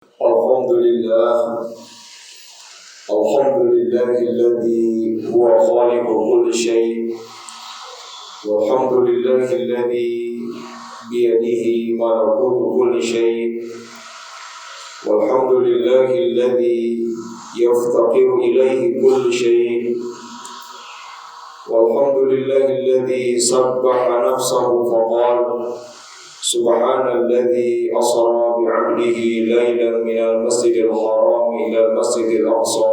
Alhamdulillah, alhamdulillahilladzi huwa khaliqu kulli syai', walhamdulillahilladzi biyadihi malakutu kulli syai', walhamdulillahilladzi yaftaqiru ilaihi kulli syai', walhamdulillahilladzi sabbaha nafsahu faqala subhanalladzi asra bi'abdihi laylan minal masjidil haram ilal masjidil aqsa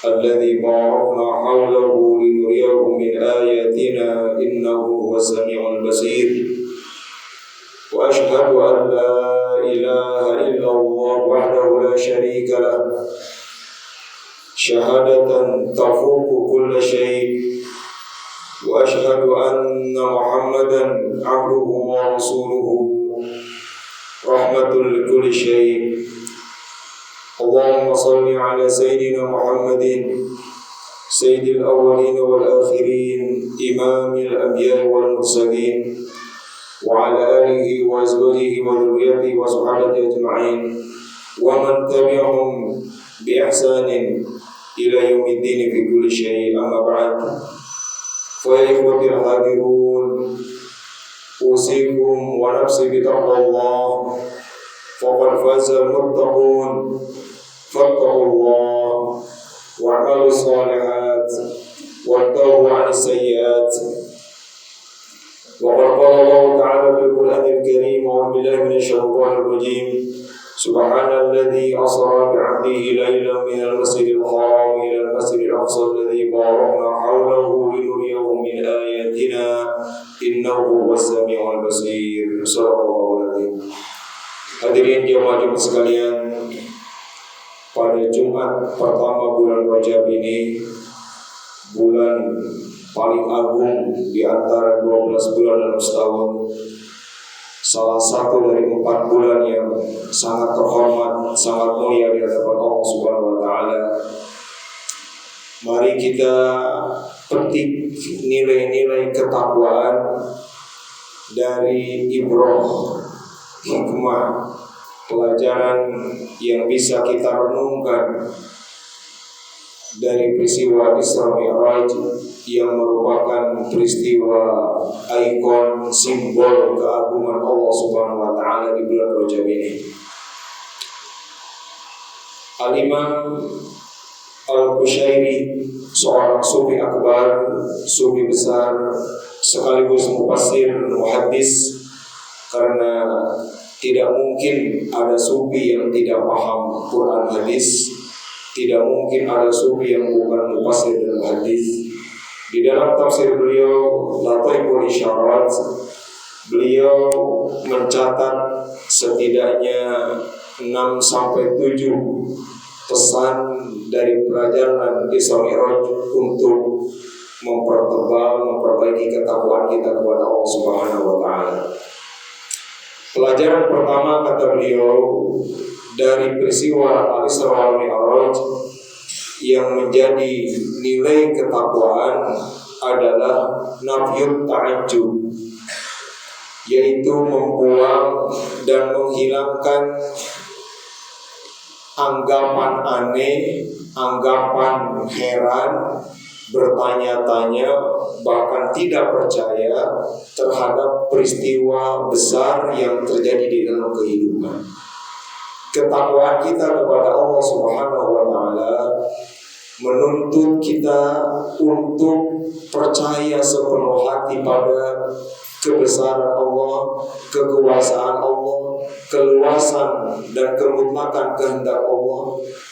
alladzi barakna hawlahu linuriyahu min ayatina innahu huwas sami'ul basir. Wa ashhadu an la ilaha illallah wahdahu la syarika lah syahadatan tafuqu kulla syai'. Wa ashhadu anna Muhammadan abduhu wa rasuluhu rahmatul likulli syai'. Allahumma salli ala sayyidina Muhammadin sayyidil awwalin wal akhirin imamil anbiya'i wal mursalin wa ala alihi wa azwajihi wa dhurriyyatihi wa sahabatihi ajma'in wa man tabi'ahum bi ihsanin ila yaumiddin fi kulli syai'. Amma ba'd. Wa ya ikhwatil hadirun, usikum wa nafsi bitaqwallah, faqad fazal muttaqun, fattaqullah wa'malu shalihat wantahu 'anis sayyi'at. Wa qala Allah ta'ala fil Qur'anil Karim, a'udzu billahi minasy syaithanir rajim. Subhanalladzi asra bi'abdihi laylan minal masjidil haram ilal masjidil aqsa alladzi barakna hawlahu linuriyahu min ayatina innahu huwas sami'ul basir. Shallallahul alaihi. Hadirin jemaah sekalian, pada Jumat pertama bulan Rajab ini, bulan paling agung di antara 12 bulan dalam setahun, salah satu dari 4 bulan yang sangat terhormat, sangat mulia di hadapan Allah Subhanahu wa taala. Mari kita petik nilai-nilai ketakwaan dari ibrah, hikmah, pelajaran yang bisa kita renungkan dari peristiwa Isra Mi'raj yang merupakan peristiwa ikon simbol keagungan Allah Subhanahu wa taala di bulan Rajab ini. Al-Imam Al-Qushairi, seorang sufi akbar, sufi besar, sekaligus mufassir, muhaddis, karena tidak mungkin ada sufi yang tidak paham Quran hadis, tidak mungkin ada sufi yang bukan mufassir dan muhaddis. Di dalam tafsir beliau Lataiful Isyarat, beliau mencatat setidaknya 6-7 pesan dari pelajaran Isra Mi'raj untuk memperbaiki ketakwaan kita kepada Allah Subhanahu wa taala. Pelajaran pertama, kata beliau, dari peristiwa Al-Isra wal Mi'raj yang menjadi nilai ketakwaan adalah nafyut ta'ajjub, yaitu membuang dan menghilangkan anggapan aneh, anggapan heran, bertanya-tanya, bahkan tidak percaya terhadap peristiwa besar yang terjadi di dalam kehidupan. Ketakwaan kita kepada Allah Subhanahu wa taala menuntut kita untuk percaya sepenuh hati pada kebesaran Allah, kekuasaan Allah, keluasan dan kemutlakan kehendak Allah,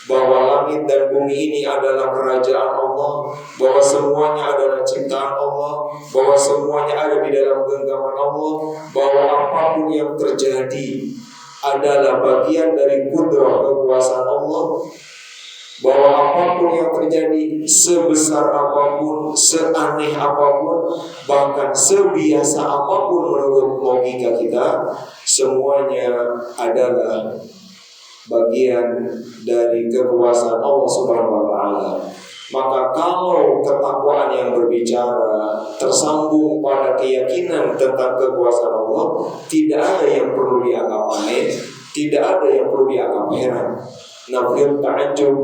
bahwa langit dan bumi ini adalah kerajaan Allah, bahwa semuanya adalah ciptaan Allah, bahwa semuanya ada di dalam genggaman Allah, bahwa apapun yang terjadi adalah bagian dari kudrah kekuasaan Allah, bahwa apapun yang terjadi, sebesar apapun, seaneh apapun, bahkan sebiasa apapun menurut logika kita, semuanya adalah bagian dari kekuasaan Allah Subhanahu wa taala. Maka kalau ketakwaan yang berbicara tersambung pada keyakinan tentang kekuasaan Allah, tidak ada yang perlu dianggap aneh, Tidak ada yang perlu dianggap heran. Nafiyut ta'ajjub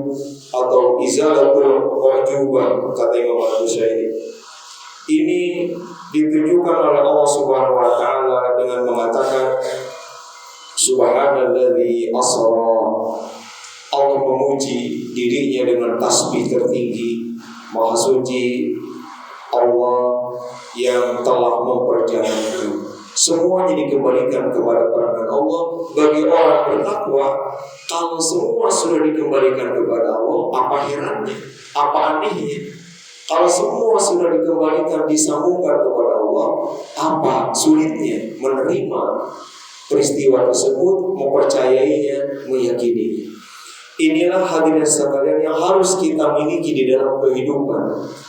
atau izalatul u'jubah, kata Imam Al-Busairi. Ini ditujukan oleh Allah Subhanahu wa taala dengan mengatakan Subhanalladzi asra. Allah memuji dirinya dengan tasbih tertinggi. Maha suci Allah yang telah memperjalanan. Semuanya dikembalikan kepada perangan Allah. Bagi orang bertakwa, kalau semua sudah dikembalikan kepada Allah, apa herannya? Apa anehnya? Kalau semua sudah dikembalikan, disambungkan kepada Allah, apa sulitnya menerima peristiwa tersebut, mempercayainya, meyakininya? Inilah hadirin sekalian yang harus kita miliki di dalam kehidupan.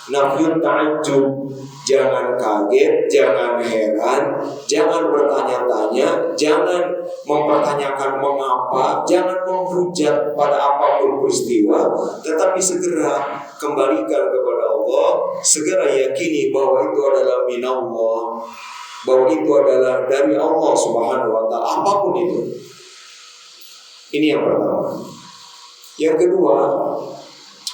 Nafiyut ta'ajjub, jangan kaget, jangan heran, jangan bertanya-tanya, jangan mempertanyakan mengapa, jangan menghujat pada apapun peristiwa, tetapi segera kembalikan kepada Allah, segera yakini bahwa itu adalah minallah, bahwa itu adalah dari Allah Subhanahu wa taala, apapun itu. Ini yang pertama. Yang kedua,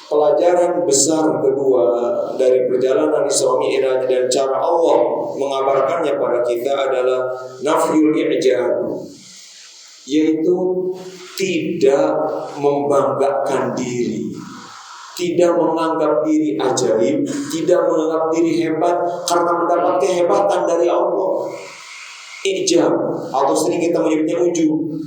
pelajaran besar kedua dari perjalanan Isra Mi'raj dan cara Allah mengabarkannya pada kita adalah nafyul i'jab, yaitu tidak membanggakan diri, tidak menganggap diri ajaib, tidak menganggap diri hebat karena mendapat kehebatan dari Allah. I'jab atau sering kita menyebutnya ujub.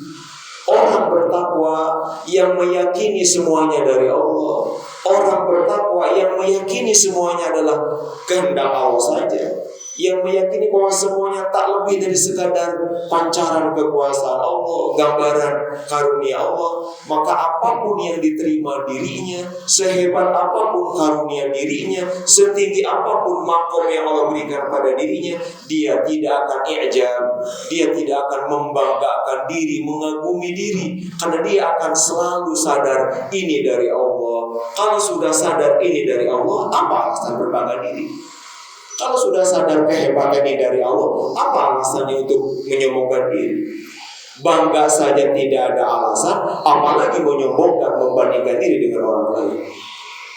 Orang bertakwa yang meyakini semuanya dari Allah. Orang bertakwa yang meyakini semuanya adalah kehendak Allah saja. Yang meyakini bahwa semuanya tak lebih dari sekadar pancaran kekuasaan Allah, gambaran karunia Allah. Maka apapun yang diterima dirinya, sehebat apapun karunia dirinya, setinggi apapun makom yang Allah berikan pada dirinya, dia tidak akan i'jab, dia tidak akan membanggakan diri, mengagumi diri, karena dia akan selalu sadar ini dari Allah. Kalau sudah sadar ini dari Allah, apa alasan berbangga diri? Kalau sudah sadar kehebatan ini dari Allah, apa alasannya untuk menyombongkan diri? Bangga saja tidak ada alasan, apalagi menyombongkan, membandingkan diri dengan orang lain.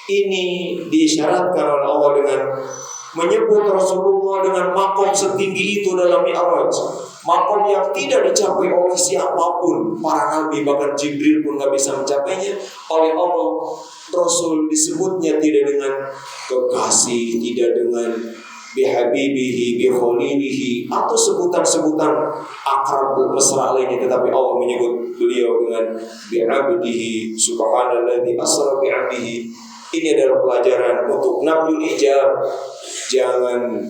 Ini diisyaratkan oleh Allah dengan menyebut Rasulullah dengan makom setinggi itu dalam Mi'raj. Makom yang tidak dicapai oleh siapapun, para nabi, bahkan Jibril pun gak bisa mencapainya. Oleh Allah, Rasul disebutnya tidak dengan kekasih, tidak dengan bihabibihi, bikhalilihi, atau sebutan-sebutan akrab mesra lainnya, tetapi Allah menyebut beliau dengan bi'abdihi, subhanalladzi asra bi'abdihi. Ini adalah pelajaran untuk nafyul ijab. Jangan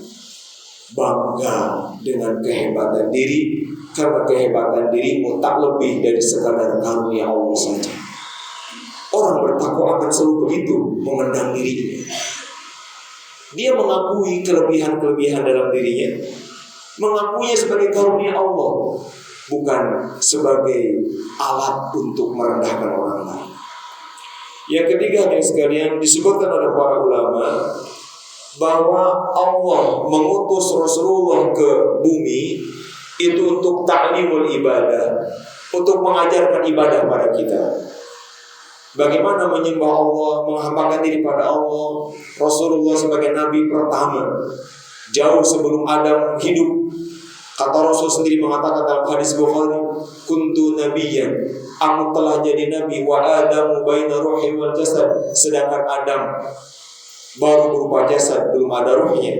bangga dengan kehebatan diri, karena kehebatan dirimu tak lebih dari sekadar karunia Allah saja. Orang bertakwa akan selalu begitu memandang dirinya. Dia mengakui kelebihan-kelebihan dalam dirinya, mengakuinya sebagai karunia Allah, bukan sebagai alat untuk merendahkan orang lain. Yang ketiga, yang sekalian, disebutkan oleh para ulama bahwa Allah mengutus Rasulullah ke bumi itu untuk ta'limul ibadah, untuk mengajarkan ibadah pada kita. Bagaimana menyembah Allah, menghambakan diri pada Allah. Rasulullah sebagai nabi pertama, jauh sebelum Adam hidup. Kata Rasul sendiri mengatakan dalam hadis Bukhari, kuntu nabiyyan, aku telah jadi nabi, wa adamu baina ruhi wal jasad, sedangkan Adam baru berupa jasad, belum ada ruhnya.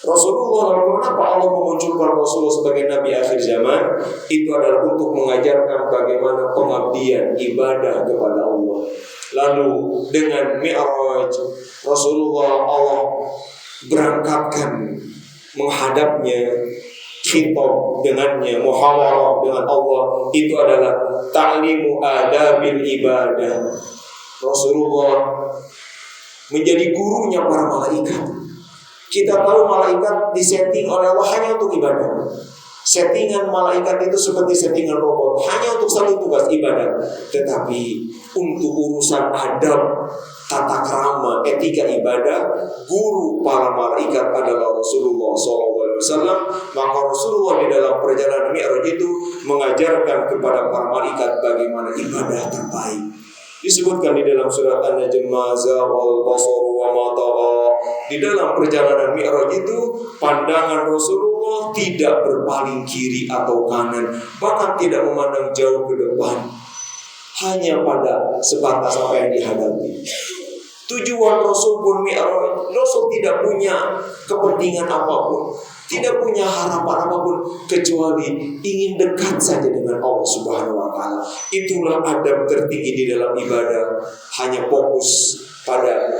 Rasulullah, lalu kenapa Allah memunculkan Rasulullah sebagai nabi akhir zaman? Itu adalah untuk mengajarkan bagaimana pengabdian ibadah kepada Allah. Lalu dengan Mi'raj, Rasulullah Allah berangkatkan menghadapnya, khitab dengannya, muhawarah dengan Allah. Itu adalah ta'limu adabil ibadah. Rasulullah menjadi gurunya para malaikat. Kita tahu malaikat disetting oleh Allah hanya untuk ibadah. Settingan malaikat itu seperti settingan robot, hanya untuk satu tugas, ibadah. Tetapi untuk urusan adab, tata krama, etika ibadah, guru para malaikat adalah Rasulullah SAW. maka Rasulullah di dalam perjalanan Mi'raj itu mengajarkan kepada para malaikat bagaimana ibadah terbaik. Disebutkan di dalam surat An-Najm, ma zaghal basaru wa ma tagha. Di dalam perjalanan Mi'raj itu pandangan Rasulullah tidak berpaling kiri atau kanan, bahkan tidak memandang jauh ke depan, hanya pada sebatas apa yang dihadapi. Tujuan Rasul pun Mi'raj, Rasul tidak punya kepentingan apapun, tidak punya harapan apapun kecuali ingin dekat saja dengan Allah Subhanahu wa taala. Itulah adab tertinggi di dalam ibadah, hanya fokus pada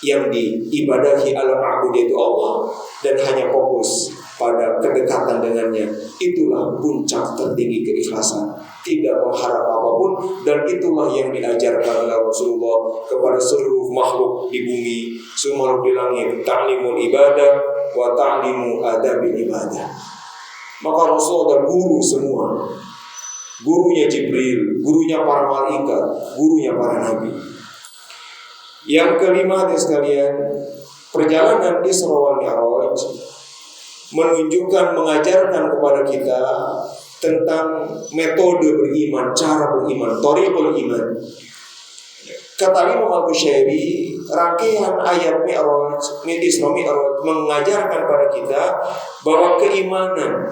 yang diibadahi al-ma'bud yaitu Allah, dan hanya fokus pada kedekatan dengannya. Itulah puncak tertinggi keikhlasan, tidak mengharap apapun, dan itulah yang diajarkan oleh Rasulullah kepada seluruh makhluk di bumi, seluruh makhluk di langit, ta'limul ibadah wa ta'limu adabil ibadah. Maka Rasulullah guru semua, gurunya Jibril, gurunya para malaikat, gurunya para nabi. Yang kelima sekalian, perjalanan Isra wal Mi'raj menunjukkan, mengajarkan kepada kita tentang metode beriman, cara beriman, thariqul iman. Kata Imam Al-Qushayri, rangkaian ayat Mi'raj, Isra Mi'raj mengajarkan kepada kita bahwa keimanan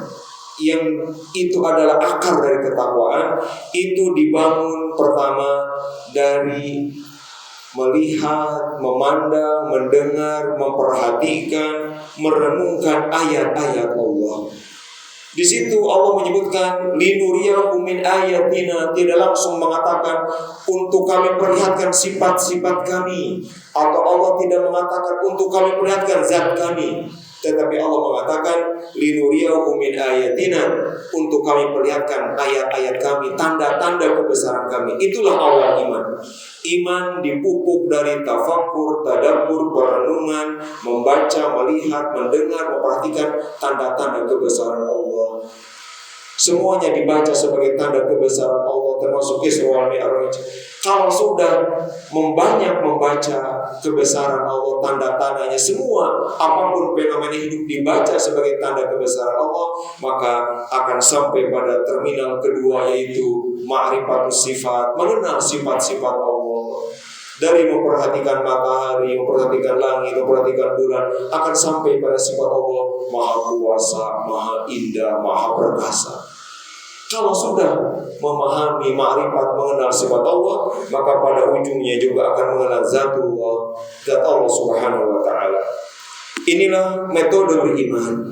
yang itu adalah akar dari ketakwaan itu dibangun pertama dari melihat, memandang, mendengar, memperhatikan, merenungkan ayat-ayat Allah. Di situ Allah menyebutkan linuriyakum min ayatina, tidak langsung mengatakan untuk kami perlihatkan sifat-sifat kami, atau Allah tidak mengatakan untuk kami perlihatkan zat kami, tetapi Allah mengatakan linuriyakum min ayatina, untuk kami perlihatkan ayat-ayat kami, tanda-tanda kebesaran kami. Itulah awal iman. Iman dipupuk dari tafakkur, tadabbur, perenungan, membaca, melihat, mendengar, memperhatikan tanda-tanda kebesaran Allah. Semuanya dibaca sebagai tanda kebesaran Allah, termasuk Isra wal Mi'raj. Kalau sudah membanyak membaca kebesaran Allah, tanda-tandanya semua, apapun fenomena hidup dibaca sebagai tanda kebesaran Allah, maka akan sampai pada terminal kedua, yaitu ma'rifatus sifat, mengenal sifat-sifat Allah. Dari memperhatikan matahari, memperhatikan langit, memperhatikan bulan, akan sampai pada sifat Allah maha kuasa, maha indah, maha perkasa. Kalau sudah memahami ma'rifat, mengenal sifat Allah, maka pada ujungnya juga akan mengenal zatullah, zat Allah Subhanahu wa ta'ala. Inilah metode beriman.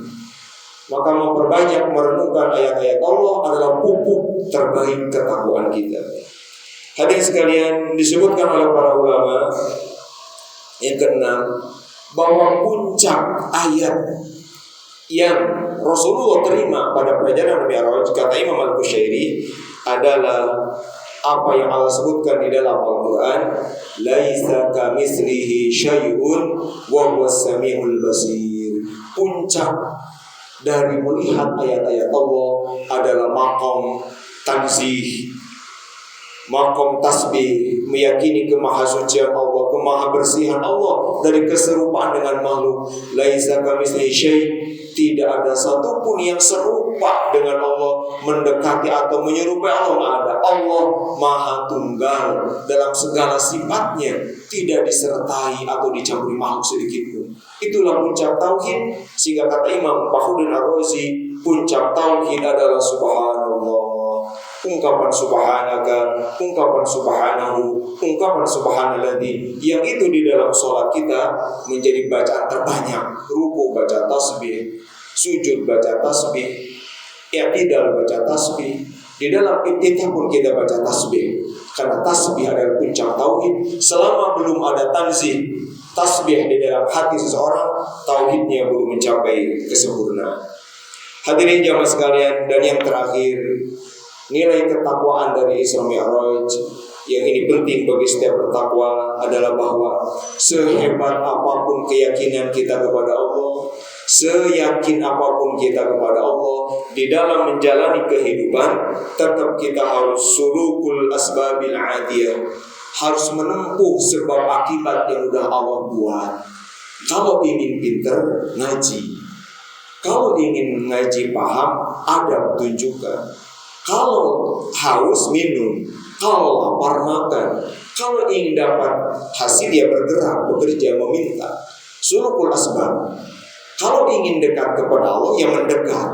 Maka memperbanyak merenungkan ayat-ayat Allah adalah pupuk terbaik ketakwaan kita. Hadirin sekalian, disebutkan oleh para ulama yang keenam bahwa puncak ayat yang Rasulullah terima pada perjalanan Mi'raj, kata Imam Al-Qushayri, adalah apa yang Allah sebutkan di dalam Al-Quran, laisa kamitslihi syai'un wa huwas samiul basir. Puncak dari melihat ayat-ayat Allah adalah maqam tanzih, maqam tasbih, meyakini kemahasucian Allah, kemahabersihan Allah dari keserupaan dengan makhluk. Laisa kamitslihi syai', tidak ada satupun yang serupa dengan Allah, mendekati atau menyerupai Allah, tidak ada. Allah maha tunggal dalam segala sifatnya, tidak disertai atau dicampuri makhluk sedikit pun. Itulah puncak tauhid. Sehingga kata Imam Fakhruddin Ar-Razi, puncak tauhid adalah subhanallah, ungkapan subhanaka, ungkapan subhanahu, ungkapan subhanalladzi, yang itu di dalam sholat kita menjadi bacaan terbanyak. Ruku baca tasbih, sujud baca tasbih, i'tidal baca tasbih, di dalam iftitah pun kita baca tasbih, karena tasbih adalah puncak tauhid. Selama belum ada tanzih, tasbih di dalam hati seseorang, tauhidnya belum mencapai kesempurnaan. Hadirin jamaah sekalian, dan yang terakhir, nilai ketakwaan dari Isra Mi'raj yang ini penting bagi setiap bertakwa adalah bahwa sehebat apapun keyakinan kita kepada Allah, seyakin apapun kita kepada Allah, di dalam menjalani kehidupan tetap kita harus sulukul asbabil adiyah, harus menempuh sebab akibat yang sudah Allah buat. Kalau ingin pinter, ngaji. Kalau ingin ngaji paham, ada tunjukkan. Kalau haus minum, kalau lapar makan. Kalau ingin dapat hasil ya bergerak, bekerja, meminta. Sulukul asbab. Kalau ingin dekat kepada Allah ya mendekat,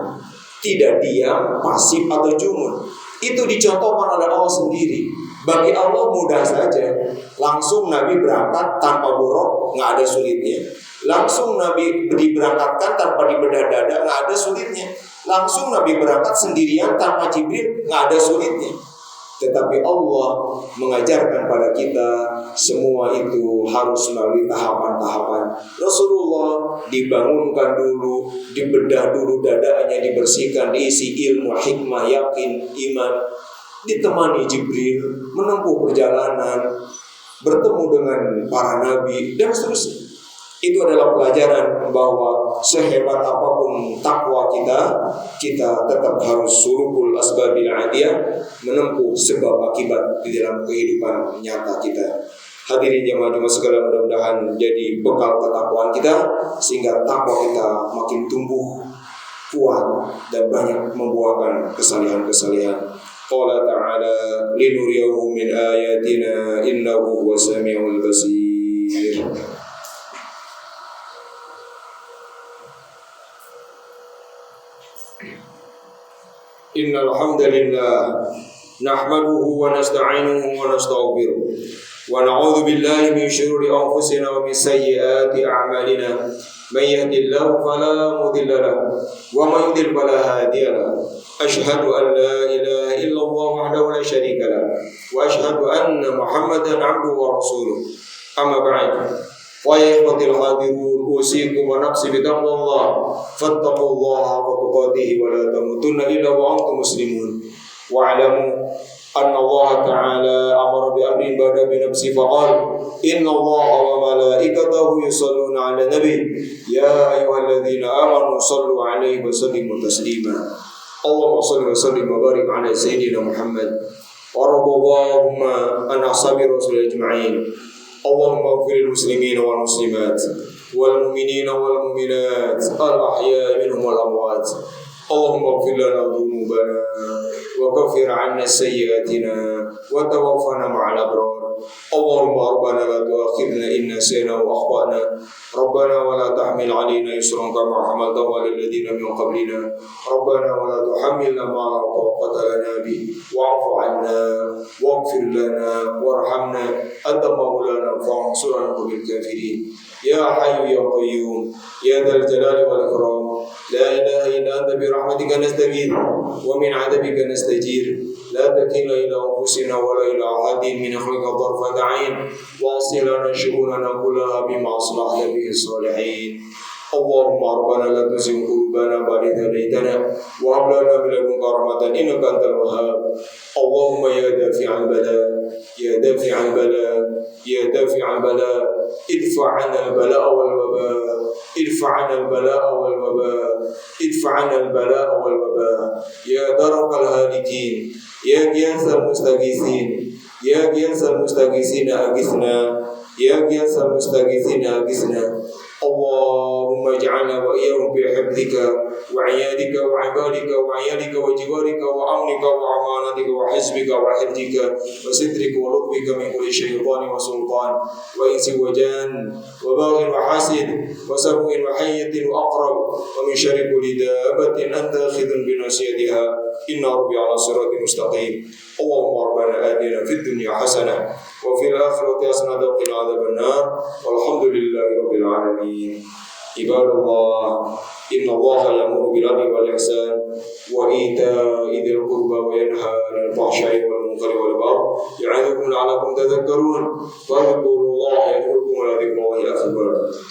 tidak diam, pasif atau jumun. Itu dicontohkan oleh Allah sendiri. Bagi Allah mudah saja. Langsung Nabi berangkat tanpa buruk, nggak ada sulitnya. Langsung Nabi diberangkatkan tanpa dibedah dada, nggak ada sulitnya. Langsung Nabi berangkat sendirian tanpa Jibril, nggak ada sulitnya. Tetapi Allah mengajarkan pada kita semua itu harus melalui tahapan-tahapan. Rasulullah dibangunkan dulu, dibedah dulu dadanya, dibersihkan, diisi ilmu, hikmah, yakin, iman. Ditemani Jibril, menempuh perjalanan, bertemu dengan para nabi, dan seterusnya. Itu adalah pelajaran bahwa sehebat apapun takwa kita tetap harus sulukul asbabil adiyah, menempuh sebab akibat di dalam kehidupan nyata kita. Hadirin jemaah segala, mudah-mudahan jadi bekal ketakwaan kita sehingga takwa kita makin tumbuh kuat dan banyak membuahkan kesalehan-kesalehan. Qala ta'ala linuriyahu min ayatina innahu huwas samiul basir. Innal hamdalillah nahmaduhu wa nasta'inuhu wa nastaghfiruh wa na'udzu billahi min shururi anfusina wa min sayyiati a'malina. Man yahdihillahu fala mudilla lahu wa man yudlil fala hadiya lahu. Asyhadu an la ilaha illallah wahdahu la syarika lahu wa asyhadu anna Muhammadan 'abduhu wa rasuluh. Amma ba'du. Wa ya ikhwatil hadirun, usikum wa nafsi bitaqwallah. Fattaqullaha haqqa tuqatih wa la tamutunna illa wa antum muslimun. Wa 'alamu anna Allah ta'ala amara bi amrin bada bi nafsi faqala inna Allah wa malaikatahu yusalluna 'alan nabi ya ayyuhalladzina amanu sallu 'alaihi wa sallimu taslima. Allahumma shalli wa sallim wa barik 'ala sayyidina Muhammad wa radhiyallahu an ashabi rasul ajma'in. Allahumma ighfir lil muslimina wal muslimat wal mu'minina wal mu'minat al ahya'i minhum wal amwat. Allahumma ighfir lana dhunubana wa kaffir 'anna sayyi'atina wa tawaffana ma'al abrar. Allahumma rabbana la tu'akhidhna in nasina wa akhtana. Rabbana wa la tahmil 'alaina isran kama hamaltahu 'alal ladzina min qablina. Rabbana wa la tuhammilna ma la taqata lana bihi wa'fu 'anna waghfir lana warhamna anta maulana fansurna bil kafirin. Ya hayyu ya qayyum ya dzal jalali wal ikram. La ilaha illa anta bi rahmatika nastaghith wa min 'adabika nastajir. La takilna ila anfusina wa la ila ahadin min khalqika tarfata 'ain wa asilana syu'unana kullaha bima aslahta bihi salihin. Allahumma rabbana la tuzigh qulubana ba'da idh hadaytana wa hab lana min ladunka rahmatan innaka antal wahhab. Allahumma ya dafi'al bala ya dafi'al bala ya dafi'al bala idfa' 'anna al-bala'a wal waba' idfa' 'anna al-bala'a wal waba' idfa' 'anna al-bala'a wal waba' ya darakal hadikin ya ghiyasal mustaghithin ya ghiyasal mustaghithina aghithna ya ghiyasal mustaghithina aghithna. Allahumma ij'alna wa iyyahum bi hifdzika wa 'iyadika wa 'ibadika wa 'iyalika wa jiwarika wa amnika wa amanatika wa hizbika wa hirdika wa sitrika wa lutfika min kulli syaitan wa sultan wa insi wa jan wa baghin wa hasid wa sab'in wa hayyatin wa aqrab wa min syarri kulli dabbatin anta akhidhun bi nasiyatiha inna rabbi 'ala siratin mustaqim. Allahumma rabbana atina fid dunya hasanah wa fil akhirati hasanah wa qina adzaban nar. Walhamdulillahi rabbil alamin. Ibadallah, inna Allaha ya'muru bil 'adli wal ihsan wa ita'i dzil qurba wa yanha 'anil fahsya'i wal munkari wal baghi ya'idzukum la'allakum tadhakkarun. Fadhkurullaha yadhkurkum wa la dhikrullahi akbar.